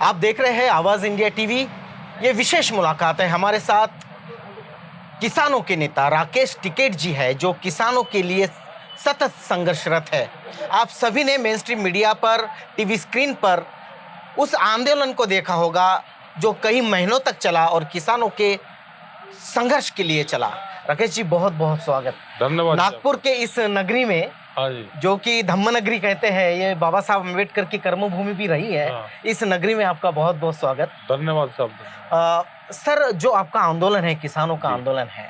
आप देख रहे हैं आवाज इंडिया टीवी। ये विशेष मुलाकात है, हमारे साथ किसानों के नेता राकेश टिकैत जी है, जो किसानों के लिए सतत संघर्षरत है। आप सभी ने मेन स्ट्रीम मीडिया पर, टीवी स्क्रीन पर उस आंदोलन को देखा होगा जो कई महीनों तक चला और किसानों के संघर्ष के लिए चला। राकेश जी, बहुत बहुत स्वागत। धन्यवाद। नागपुर के इस नगरी में, हाँ जी, जो कि धम्म नगरी कहते हैं, ये बाबा साहब अम्बेडकर की कर्मभूमि भी रही है। इस नगरी में आपका बहुत बहुत स्वागत। धन्यवाद साहब। सर, जो आपका आंदोलन है, किसानों का आंदोलन है,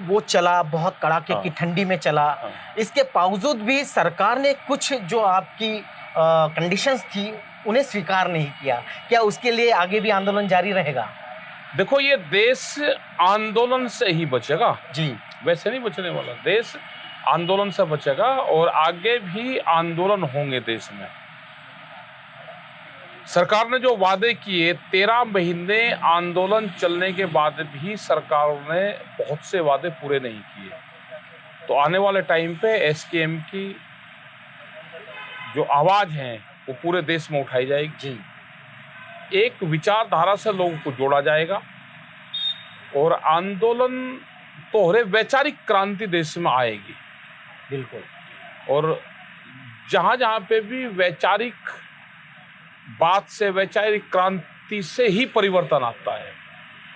वो चला, बहुत कड़ाके की ठंडी में चला। इसके बावजूद भी सरकार ने कुछ जो आपकी कंडीशंस थी उन्हें स्वीकार नहीं किया। क्या उसके लिए आगे भी आंदोलन जारी रहेगा? देखो, ये देश आंदोलन से ही बचेगा जी, वैसे नहीं बचने वाला। देश आंदोलन से बचेगा और आगे भी आंदोलन होंगे देश में। सरकार ने जो वादे किए, 13 महीने आंदोलन चलने के बाद भी सरकार ने बहुत से वादे पूरे नहीं किए। तो आने वाले टाइम पे एसकेएम की जो आवाज है वो पूरे देश में उठाई जाएगी। जी, एक विचारधारा से लोगों को जोड़ा जाएगा और आंदोलन तो हो रहे, वैचारिक क्रांति देश में आएगी। बिल्कुल। और जहां जहां पे भी वैचारिक बात से, वैचारिक क्रांति से ही परिवर्तन आता है,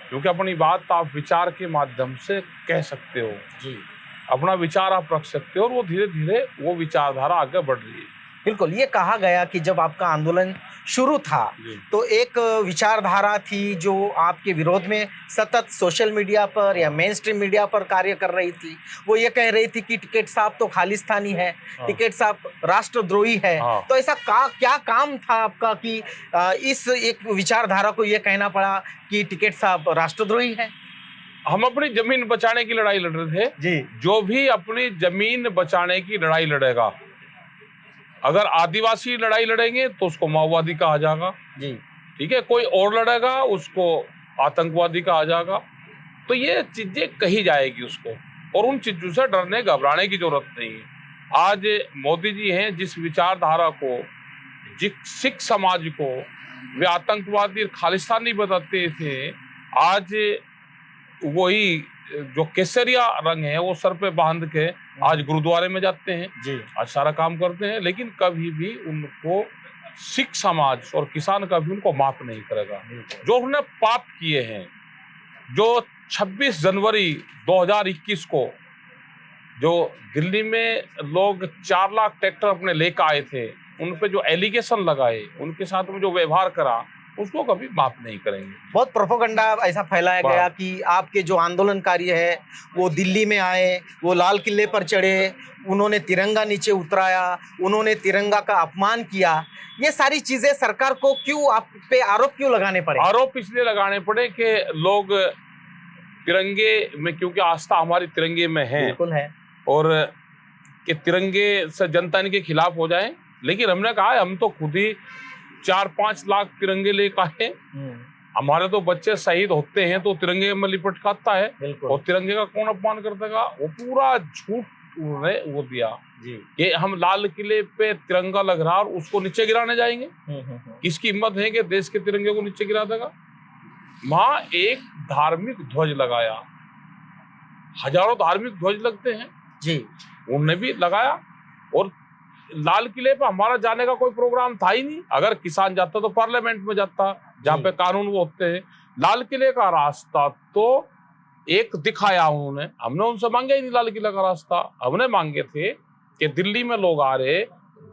क्योंकि अपनी बात आप विचार के माध्यम से कह सकते हो। जी, अपना विचार आप रख सकते हो और वो धीरे धीरे वो विचारधारा आगे बढ़ रही है। बिल्कुल। ये कहा गया कि जब आपका आंदोलन शुरू था तो एक विचारधारा थी जो आपके विरोध में सतत सोशल मीडिया पर या मेन स्ट्रीम मीडिया पर कार्य कर रही थी। वो ये कह रही थी कि टिकैत साहब तो खालिस्तानी है, टिकैत साहब राष्ट्रद्रोही है। तो ऐसा क्या काम था आपका कि इस एक विचारधारा को ये कहना पड़ा कि टिकैत साहब राष्ट्रद्रोही है? हम अपनी जमीन बचाने की लड़ाई लड़ रहे थे जी। जो भी अपनी जमीन बचाने की लड़ाई लड़ेगा, अगर आदिवासी लड़ाई लड़ेंगे तो उसको माओवादी कहा जाएगा। जी, ठीक है। कोई और लड़ेगा उसको आतंकवादी कहा जाएगा। तो ये चीजें कही जाएगी उसको, और उन चीजों से डरने घबराने की जरूरत नहीं है। आज मोदी जी हैं, जिस विचारधारा को, जिस सिख समाज को वे आतंकवादी खालिस्तानी बताते थे, आज वही जो केसरिया रंग है वो सर पे बांध के आज गुरुद्वारे में जाते हैं। जी, आज सारा काम करते हैं, लेकिन कभी भी उनको सिख समाज और किसान कभी उनको माफ नहीं करेगा। जो उन्होंने पाप किए हैं, जो 26 जनवरी 2021 को जो दिल्ली में लोग 4 लाख ट्रैक्टर अपने लेकर आए थे, उन पे जो एलिगेशन लगाए, उनके साथ में जो व्यवहार करा, उसको कभी माफ नहीं करेंगे। बहुत प्रोपेगेंडा ऐसा फैलाया गया कि आपके जो आंदोलनकारी है वो दिल्ली में आए, वो लाल किले पर चढ़े, उन्होंने तिरंगा नीचे उतराया, उन्होंने तिरंगा का अपमान किया। ये सारी चीजें सरकार को क्यों, आप पे आरोप क्यों लगाने पड़े? आरोप इसलिए लगाने पड़े कि लोग तिरंगे में, क्योंकि आस्था हमारी तिरंगे में है। बिल्कुल है। और कि तिरंगे से जनता इनके खिलाफ हो जाए, लेकिन हमने कहा है हम तो खुद ही 4-5 लाख तिरंगे लेकर आए। हमारे तो बच्चे शहीद होते हैं तो तिरंगे में लिपट खाता है, और तिरंगे का कौन अपमान कर देगा? वो पूरा झूठ उन्होंने वो दिया जी, कि हम लाल किले पे तिरंगा लग रहा और उसको नीचे गिराने जाएंगे। किसकी हिम्मत है कि देश के तिरंगे को नीचे गिरा देगा? वहां एक धार्मिक ध्वज लगाया, हजारों धार्मिक ध्वज लगते हैं जी, उनने भी लगाया। और लाल किले पे हमारा जाने का कोई प्रोग्राम था ही नहीं। अगर किसान जाता तो पार्लियामेंट में जाता, जहाँ पे कानून वो होते हैं। लाल किले का रास्ता तो एक दिखाया उन्होंने, हमने उनसे मांगे ही नहीं लाल किले का रास्ता। हमने मांगे थे कि दिल्ली में लोग आ रहे,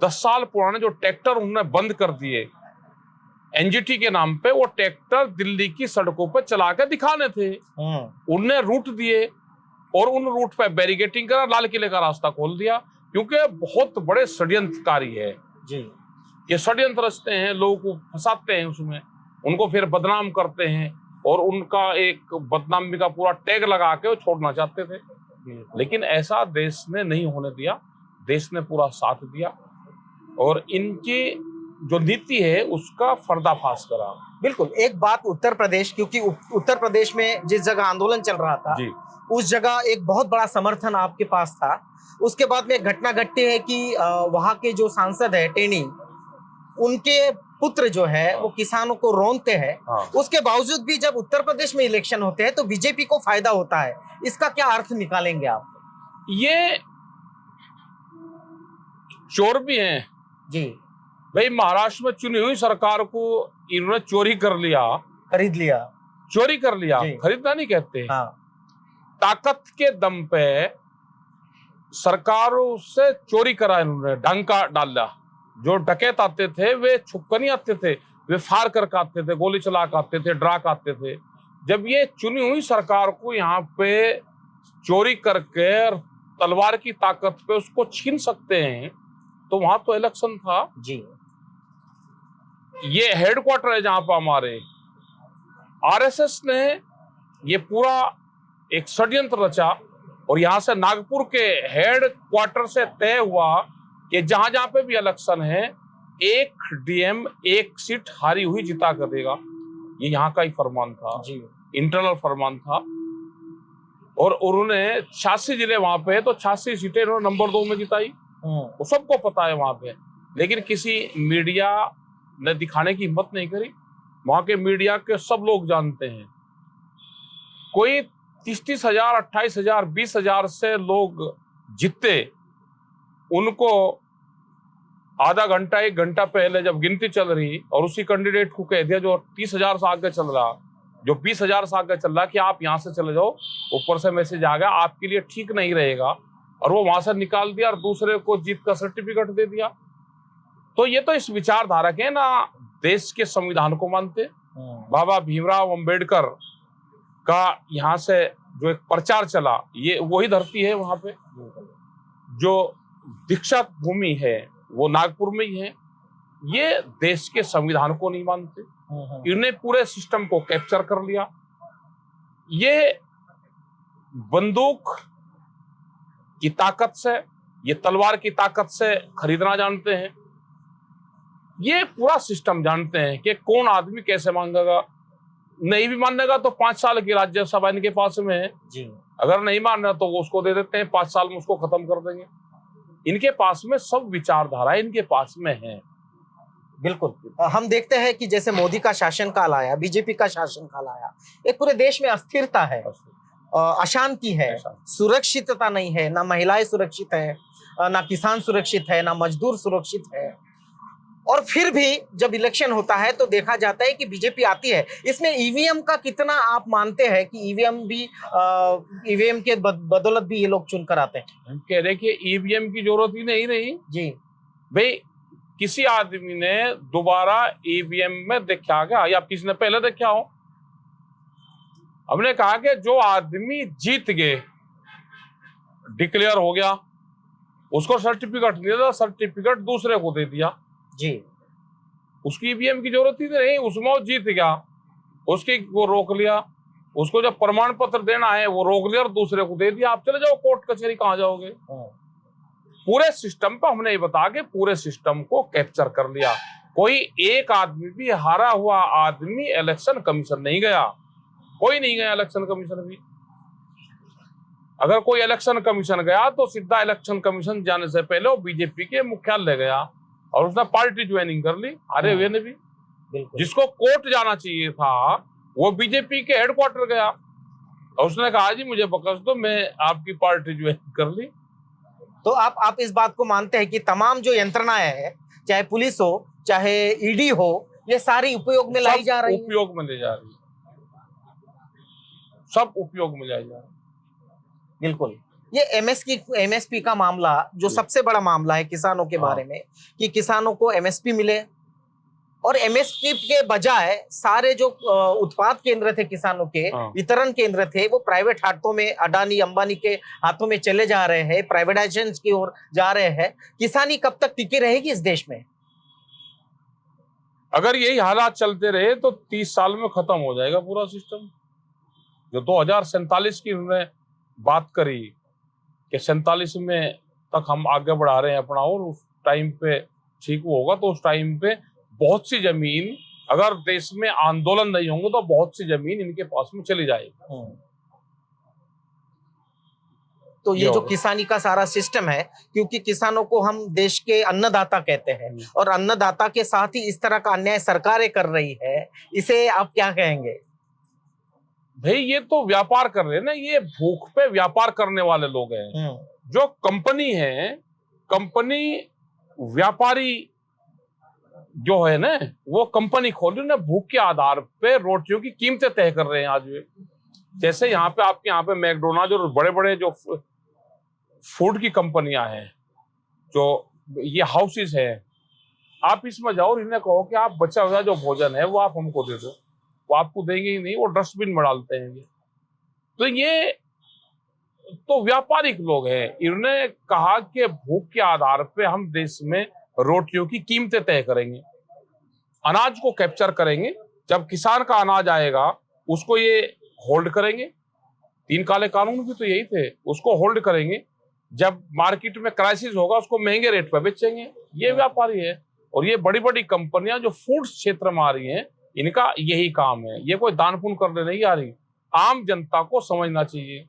10 साल पुराने जो ट्रैक्टर उन्होंने बंद कर दिए एनजीटी के नाम पे, वो ट्रैक्टर दिल्ली की सड़कों पर चला के दिखाने थे। उनने रूट दिए और उन रूट पे बैरिकेटिंग करा, लाल किले का रास्ता खोल दिया, क्योंकि बहुत बड़े षड्यंत्रकारी है जी। ये षड्यंत्र रचते हैं, लोगों को फंसाते हैं उसमें, उनको फिर बदनाम करते हैं, और उनका एक बदनामी का पूरा टैग लगा के वो छोड़ना चाहते थे। लेकिन ऐसा देश ने नहीं होने दिया, देश ने पूरा साथ दिया और इनकी जो नीति है उसका पर्दाफाश करा। बिल्कुल। एक बात उत्तर प्रदेश, क्योंकि उत्तर प्रदेश में जिस जगह आंदोलन चल रहा था जी, उस जगह एक बहुत बड़ा समर्थन आपके पास था। उसके बाद में एक घटना घटती है कि वहां के जो सांसद है टेनी, उनके पुत्र जो है वो किसानों को रोनते हैं, हाँ। उसके बावजूद भी जब उत्तर प्रदेश में इलेक्शन होते हैं तो बीजेपी को फायदा होता है, इसका क्या अर्थ निकालेंगे आप? ये चोर भी हैं जी। भाई। महाराष्ट्र में चुनी हुई सरकार को इन्होंने चोरी कर लिया, खरीद लिया। चोरी कर लिया, जी। खरीदना नहीं कहते। हाँ। ताकत के दम पे सरकारों से चोरी करा इन्होंने, डंका डाला। जो डकैत आते थे वे छुपकर नहीं आते थे, वे फार करके आते थे, गोली चला के आते थे, डरा के आते थे। जब ये चुनी हुई सरकार को यहाँ पे चोरी करके तलवार की ताकत पे उसको छीन सकते हैं, तो वहां तो इलेक्शन था जी। ये हेडक्वार्टर है जहां पर हमारे आरएसएस ने ये पूरा एक षड्यंत्र रचा, और यहां से नागपुर के हेडक्वार्टर से तय हुआ कि जहां जहां पे भी इलेक्शन है, एक डीएम एक सीट हारी हुई जिता कर देगा। ये यहाँ का ही फरमान था जी, इंटरनल फरमान था। और उन्होंने 86 जिले वहां पे, तो 86 सीटें इन्होंने नंबर 2 में जिताई। वो सबको पता है वहां पे, लेकिन किसी मीडिया ने दिखाने की हिम्मत नहीं करी। वहां के मीडिया के सब लोग जानते हैं। कोई 30-30 हजार, 28 हजार, 20 हजार से लोग जीते, उनको आधा घंटा 1 घंटा पहले जब गिनती चल रही और उसी कैंडिडेट को कह दिया जो 30 हजार से आगे चल रहा, जो 20 हजार से आगे चल रहा, कि आप यहां से चले जाओ, ऊपर से मैसेज आ गया आपके लिए ठीक नहीं रहेगा, और वो वहां से निकाल दिया और दूसरे को जीत का सर्टिफिकेट दे दिया। तो ये तो इस विचारधारा के ना देश के संविधान को मानते। बाबा भीमराव अंबेडकर का यहाँ से जो एक प्रचार चला, ये वही धरती है। वहां पे जो दीक्षा भूमि है वो नागपुर में ही है। ये देश के संविधान को नहीं मानते, इन्हें पूरे सिस्टम को कैप्चर कर लिया। ये बंदूक की ताकत से, ये तलवार की ताकत से खरीदना जानते हैं। ये पूरा सिस्टम जानते हैं कि कौन आदमी कैसे मांगेगा। नहीं भी मानेगा तो 5 साल की राज्यसभा इनके पास में है जी। अगर नहीं मानना तो वो उसको दे देते हैं, 5 साल में उसको खत्म कर देंगे। इनके पास में सब विचारधारा इनके पास में है। बिल्कुल। हम देखते हैं कि जैसे मोदी का शासनकाल आया, बीजेपी का शासनकाल आया, एक पूरे देश में अस्थिरता है, अशांति है, सुरक्षितता नहीं है, ना महिलाएं सुरक्षित है, ना किसान सुरक्षित है, ना मजदूर सुरक्षित है। और फिर भी जब इलेक्शन होता है तो देखा जाता है कि बीजेपी आती है। इसमें ईवीएम का कितना आप मानते हैं कि ईवीएम के बदौलत भी ये लोग चुनकर आते हैं? कह रहे कि ईवीएम की जरूरत ही नहीं रही जी भाई। किसी आदमी ने दोबारा ईवीएम में देखा क्या, या किसी ने पहले देखा हो? हमने कहा कि जो आदमी जीत गए, डिक्लेयर हो गया, उसको सर्टिफिकेट दिया, सर्टिफिकेट दूसरे को दे दिया जी, उसकी ईवीएम की जरूरत ही नहीं। उसमें वो जीत गया, उसकी वो रोक लिया, उसको जब प्रमाण पत्र देना है वो रोक लिया और दूसरे को दे दिया। आप चले जाओ कोर्ट कचहरी, कहाँ जाओगे? पूरे सिस्टम पे हमने ये बता के पूरे सिस्टम को कैप्चर कर लिया। कोई एक आदमी भी, हारा हुआ आदमी इलेक्शन कमीशन नहीं गया, कोई नहीं गया इलेक्शन कमीशन भी। अगर कोई इलेक्शन कमीशन गया तो सीधा इलेक्शन कमीशन जाने से पहले वो बीजेपी के मुख्यालय गया और उसने पार्टी ज्वाइनिंग कर ली, हारे हुए ने भी। जिसको कोर्ट जाना चाहिए था वो बीजेपी के हेडक्वार्टर गया और उसने कहा जी मुझे बख्श दो, मैं आपकी पार्टी ज्वाइन कर ली। तो आप इस बात को मानते हैं कि तमाम जो यंत्रणाएं हैं, चाहे पुलिस हो चाहे ईडी हो, ये सारी उपयोग में लाई जा रही है? उपयोग में ले जा रही है, सब उपयोग में लाई जा रही है। बिल्कुल। ये एमएसपी का मामला जो सबसे बड़ा मामला है किसानों के बारे में, कि किसानों को एमएसपी मिले, और एमएसपी के बजाय सारे जो उत्पाद केंद्र थे किसानों के, वितरण केंद्र थे, वो प्राइवेट हाथों में, अडानी अंबानी के हाथों में चले जा रहे हैं, प्राइवेटाइजेशन की ओर जा रहे हैं। किसानी कब तक टिकी रहेगी इस देश में? अगर यही हालात चलते रहे तो 30 साल में खत्म हो जाएगा पूरा सिस्टम। जो 2047 की उन्होंने बात करी कि 47 में तक हम आगे बढ़ा रहे हैं अपना, और उस टाइम पे ठीक होगा, तो उस टाइम पे बहुत सी जमीन, अगर देश में आंदोलन नहीं होंगे तो बहुत सी जमीन इनके पास में चली जाएगी। तो ये जो होगा। किसानी का सारा सिस्टम है, क्योंकि किसानों को हम देश के अन्नदाता कहते हैं और अन्नदाता के साथ ही इस तरह का अन्याय सरकारें कर रही है, इसे आप क्या कहेंगे? भाई ये तो व्यापार कर रहे हैं ना, ये भूख पे व्यापार करने वाले लोग हैं। जो कंपनी है, कंपनी व्यापारी जो है ना, वो कंपनी खोली ना, भूख के आधार पे रोटियों की कीमतें तय कर रहे हैं आज भी। जैसे यहाँ पे आपके यहाँ पे मैकडोनाल्ड और बड़े बड़े जो फूड की कंपनियां हैं, जो ये हाउसेस है, आप इसमें जाओ और इन्हें कहो कि आप बचा हुआ जो भोजन है वो आप हमको दे दो, वो आपको देंगे ही नहीं, वो डस्टबिन में डालते हैं। तो ये तो व्यापारिक लोग हैं, इन्होंने कहा कि भूख के आधार पे हम देश में रोटियों की कीमतें तय करेंगे, अनाज को कैप्चर करेंगे। जब किसान का अनाज आएगा उसको ये होल्ड करेंगे। 3 काले कानून भी तो यही थे, उसको होल्ड करेंगे। जब मार्केट में क्राइसिस होगा उसको महंगे रेट पर बेचेंगे। ये व्यापारी है। और ये बड़ी बड़ी कंपनियां जो फूड क्षेत्र में आ रही हैं, इनका यही काम है। ये कोई दान पुण्य करने नहीं आ रही। आम जनता को समझना चाहिए,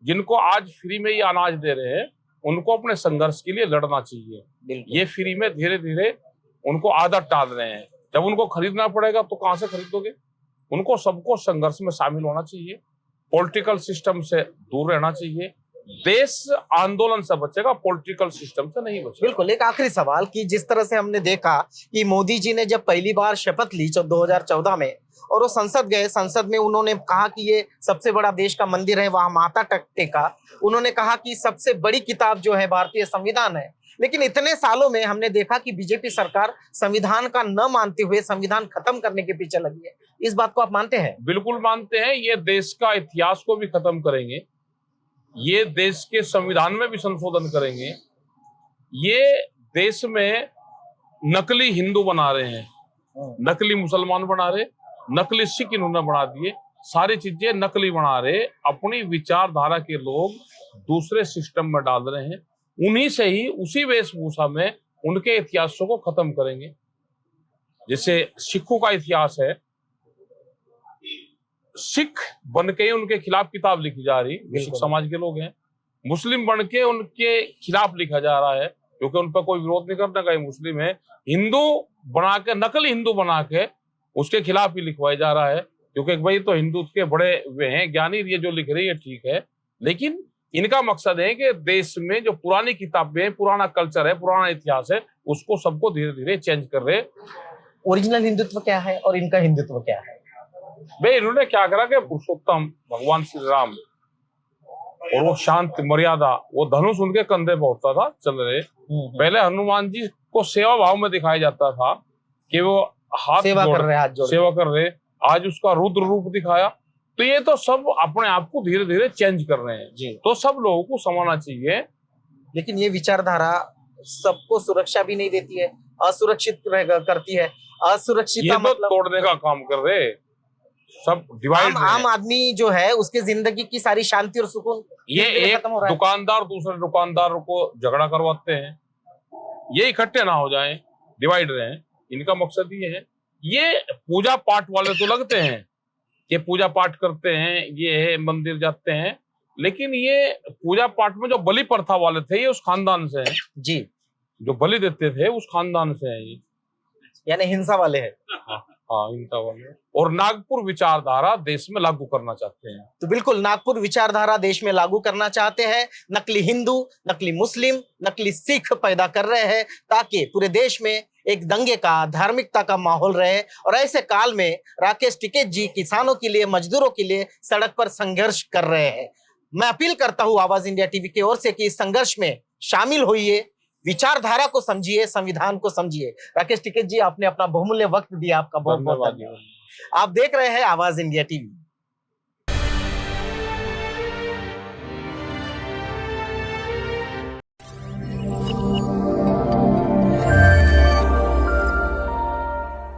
जिनको आज फ्री में ये अनाज दे रहे हैं उनको अपने संघर्ष के लिए लड़ना चाहिए। ये फ्री में धीरे धीरे उनको आदत डाल रहे हैं। जब उनको खरीदना पड़ेगा तो कहां से खरीदोगे? उनको सबको संघर्ष में शामिल होना चाहिए, पॉलिटिकल सिस्टम से दूर रहना चाहिए। देश आंदोलन से बचेगा, पॉलिटिकल सिस्टम से नहीं बचेगा। बिल्कुल। एक आखिरी सवाल कि जिस तरह से हमने देखा कि मोदी जी ने जब पहली बार शपथ ली 2014 में और वो संसद गए, संसद में उन्होंने कहा कि ये सबसे बड़ा देश का मंदिर है, वहां माथा टेका। उन्होंने कहा कि सबसे बड़ी किताब जो है भारतीय संविधान है। लेकिन इतने सालों में हमने देखा कि बीजेपी सरकार संविधान का न मानते हुए संविधान खत्म करने के पीछे लगी है। इस बात को आप मानते हैं? बिल्कुल मानते हैं। ये देश का इतिहास को भी खत्म करेंगे, ये देश के संविधान में भी संशोधन करेंगे। ये देश में नकली हिंदू बना रहे हैं, नकली मुसलमान बना रहे, नकली सिख इन्होंने बना दिए, सारी चीजें नकली बना रहे। अपनी विचारधारा के लोग दूसरे सिस्टम में डाल रहे हैं। उन्हीं से ही, उसी वेशभूषा में उनके इतिहासों को खत्म करेंगे। जैसे सिखों का इतिहास है, सिख बन के उनके खिलाफ किताब लिखी जा रही, सिख समाज के लोग हैं। मुस्लिम बन के उनके खिलाफ लिखा जा रहा है, क्योंकि उन पर कोई विरोध नहीं करना, कहीं मुस्लिम है। हिंदू बना के, नकली हिंदू बना के उसके खिलाफ ही लिखवाया जा रहा है, क्योंकि भाई तो हिंदू के बड़े वे हैं ज्ञानी, ये जो लिख रही है ठीक है। लेकिन इनका मकसद है कि देश में जो पुरानी किताबें, पुराना कल्चर है, पुराना इतिहास है, उसको सबको धीरे धीरे चेंज कर रहे। ओरिजिनल हिंदुत्व क्या है और इनका हिंदुत्व क्या है? भाई इन्होंने क्या करा कि पुरुषोत्तम भगवान श्री राम और वो शांति मर्यादा, वो धनुष उनके कंधे पे होता था, चल रहे। पहले हनुमान जी को सेवा भाव में दिखाया जाता था कि वो हाथ सेवा कर रहे, हाथ जोड़ सेवा कर रहे। आज उसका रुद्र रूप दिखाया। तो ये तो सब अपने आप को धीरे धीरे चेंज कर रहे हैं जी। तो सब लोगों को समझना चाहिए। लेकिन ये विचारधारा सबको सुरक्षा भी नहीं देती है, असुरक्षित करती है। असुरक्षित ये तो मतलब तोड़ने का काम कर रहे, सब डिवाइड। आम आदमी जो है उसके जिंदगी की सारी शांति और सुकून ये एक दुकानदार दूसरे दुकानदार को झगड़ा करवाते हैं, ये इकट्ठे ना हो जाएं, डिवाइड रहे। इनका मकसद ये है। ये पूजा पाठ वाले तो लगते हैं, ये पूजा पाठ करते हैं, ये है मंदिर जाते हैं, लेकिन ये पूजा पाठ में जो बलि प्रथा वाले थे, ये उस खानदान से हैं जी। जो बलि देते थे उस खानदान से हैं ये, यानी हिंसा वाले हैं। हाँ, हिंसा वाले। और नागपुर विचारधारा देश में लागू करना चाहते हैं। तो बिल्कुल नागपुर विचारधारा देश में लागू करना चाहते हैं। नकली हिंदू, नकली मुस्लिम, नकली सिख पैदा कर रहे हैं ताकि पूरे देश में एक दंगे का, धार्मिकता का माहौल रहे। और ऐसे काल में राकेश टिकैत जी किसानों के लिए, मजदूरों के लिए सड़क पर संघर्ष कर रहे हैं। मैं अपील करता हूं आवाज इंडिया टीवी की ओर से कि इस संघर्ष में शामिल होइए, विचारधारा को समझिए, संविधान को समझिए। राकेश टिकैत जी, आपने अपना बहुमूल्य वक्त दिया, आपका बहुत बहुत धन्यवाद। आप देख रहे हैं आवाज इंडिया टीवी।